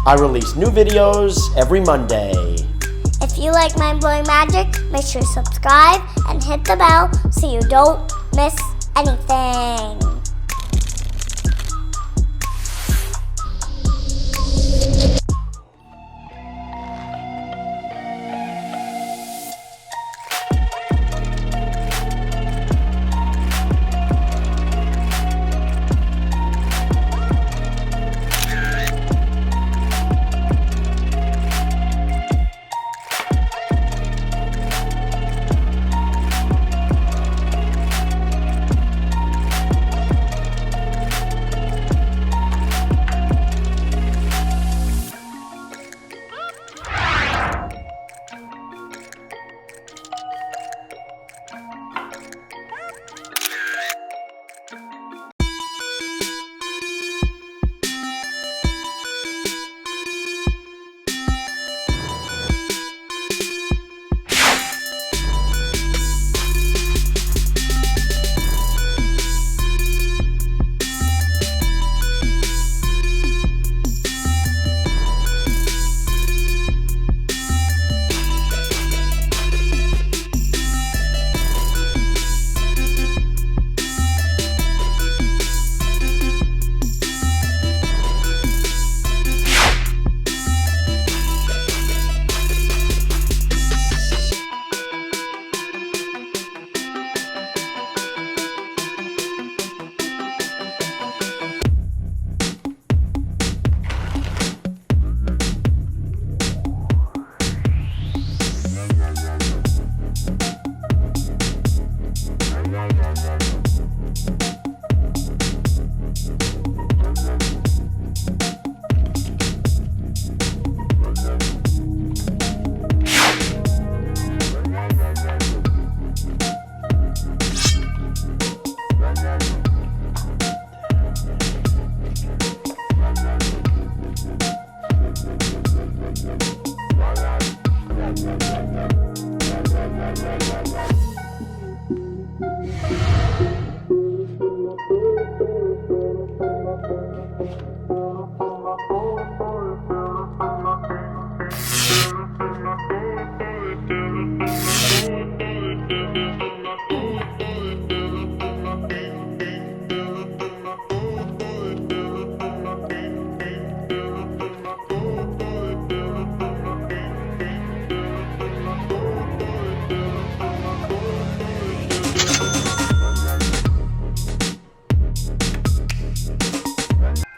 I release new videos every Monday. If you like mind-blowing magic, make sure to subscribe and hit the bell so you don't miss anything.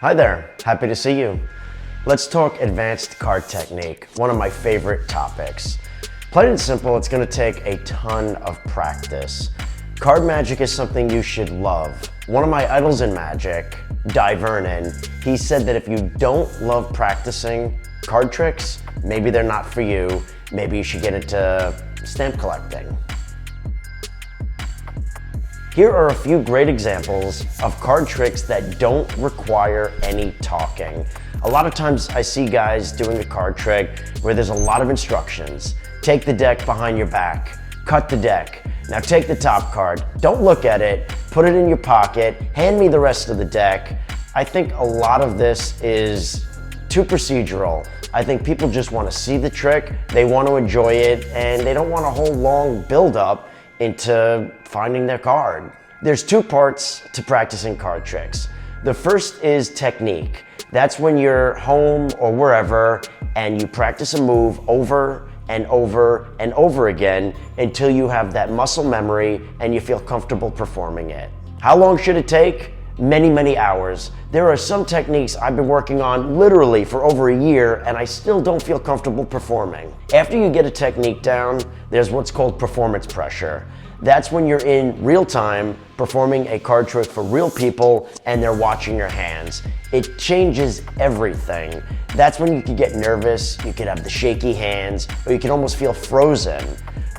Hi there, happy to see you. Let's talk advanced card technique, one of my favorite topics. Plain and simple, it's gonna take a ton of practice. Card magic is something you should love. One of my idols in magic, Di Vernon, he said that if you don't love practicing card tricks, maybe they're not for you. Maybe you should get into stamp collecting. Here are a few great examples of card tricks that don't require any talking. A lot of times I see guys doing a card trick where there's a lot of instructions. Take the deck behind your back, cut the deck. Now take the top card, don't look at it, put it in your pocket, hand me the rest of the deck. I think a lot of this is too procedural. I think people just want to see the trick, they want to enjoy it, and they don't want a whole long build-up into finding their card. There's two parts to practicing card tricks. The first is technique. That's when you're home or wherever and you practice a move over and over and over again until you have that muscle memory and you feel comfortable performing it. How long should it take? Many, many hours. There are some techniques I've been working on literally for over a year and I still don't feel comfortable performing. After you get a technique down, there's what's called performance pressure. That's when you're in real time performing a card trick for real people and they're watching your hands. It changes everything. That's when you can get nervous, you can have the shaky hands, or you can almost feel frozen.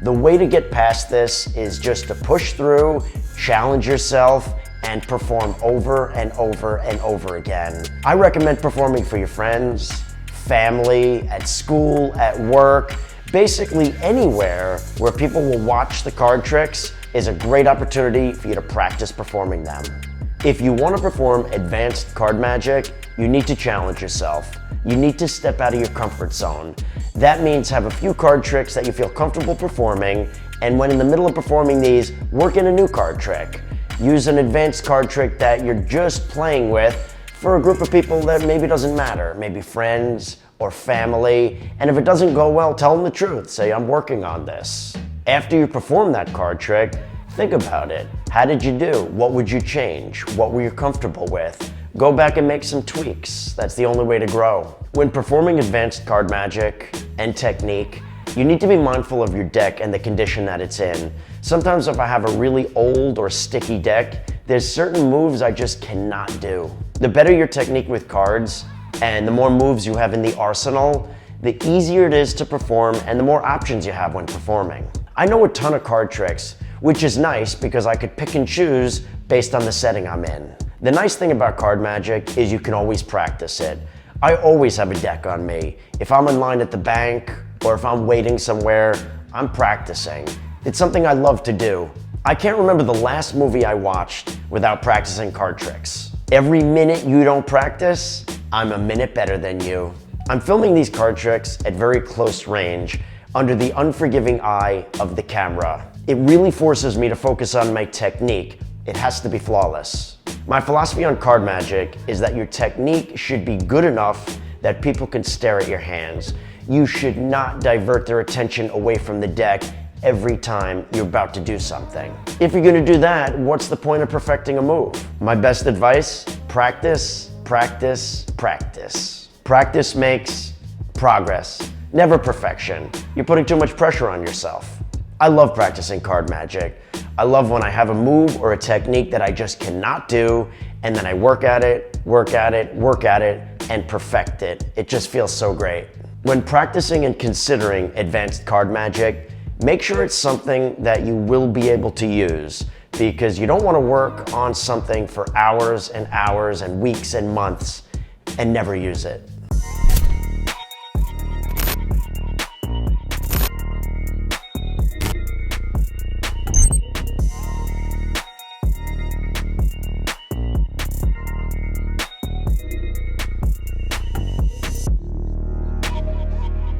The way to get past this is just to push through, challenge yourself, and perform over and over and over again. I recommend performing for your friends, family, at school, at work, basically anywhere where people will watch the card tricks is a great opportunity for you to practice performing them. If you want to perform advanced card magic, you need to challenge yourself. You need to step out of your comfort zone. That means have a few card tricks that you feel comfortable performing, and when in the middle of performing these, work in a new card trick. Use an advanced card trick that you're just playing with for a group of people that maybe doesn't matter, maybe friends or family, and if it doesn't go well, tell them the truth. Say, I'm working on this. After you perform that card trick, think about it. How did you do? What would you change? What were you comfortable with? Go back and make some tweaks. That's the only way to grow. When performing advanced card magic and technique, you need to be mindful of your deck and the condition that it's in. Sometimes if I have a really old or sticky deck, there's certain moves I just cannot do. The better your technique with cards and the more moves you have in the arsenal, the easier it is to perform and the more options you have when performing. I know a ton of card tricks, which is nice because I could pick and choose based on the setting I'm in. The nice thing about card magic is you can always practice it. I always have a deck on me. If I'm in line at the bank or if I'm waiting somewhere, I'm practicing. It's something I love to do. I can't remember the last movie I watched without practicing card tricks. Every minute you don't practice, I'm a minute better than you. I'm filming these card tricks at very close range under the unforgiving eye of the camera. It really forces me to focus on my technique. It has to be flawless. My philosophy on card magic is that your technique should be good enough that people can stare at your hands. You should not divert their attention away from the deck every time you're about to do something. If you're gonna do that, what's the point of perfecting a move? My best advice, practice, practice, practice. Practice makes progress, never perfection. You're putting too much pressure on yourself. I love practicing card magic. I love when I have a move or a technique that I just cannot do, and then I work at it, work at it, work at it, and perfect it. It just feels so great. When practicing and considering advanced card magic, make sure it's something that you will be able to use, because you don't want to work on something for hours and hours and weeks and months and never use it.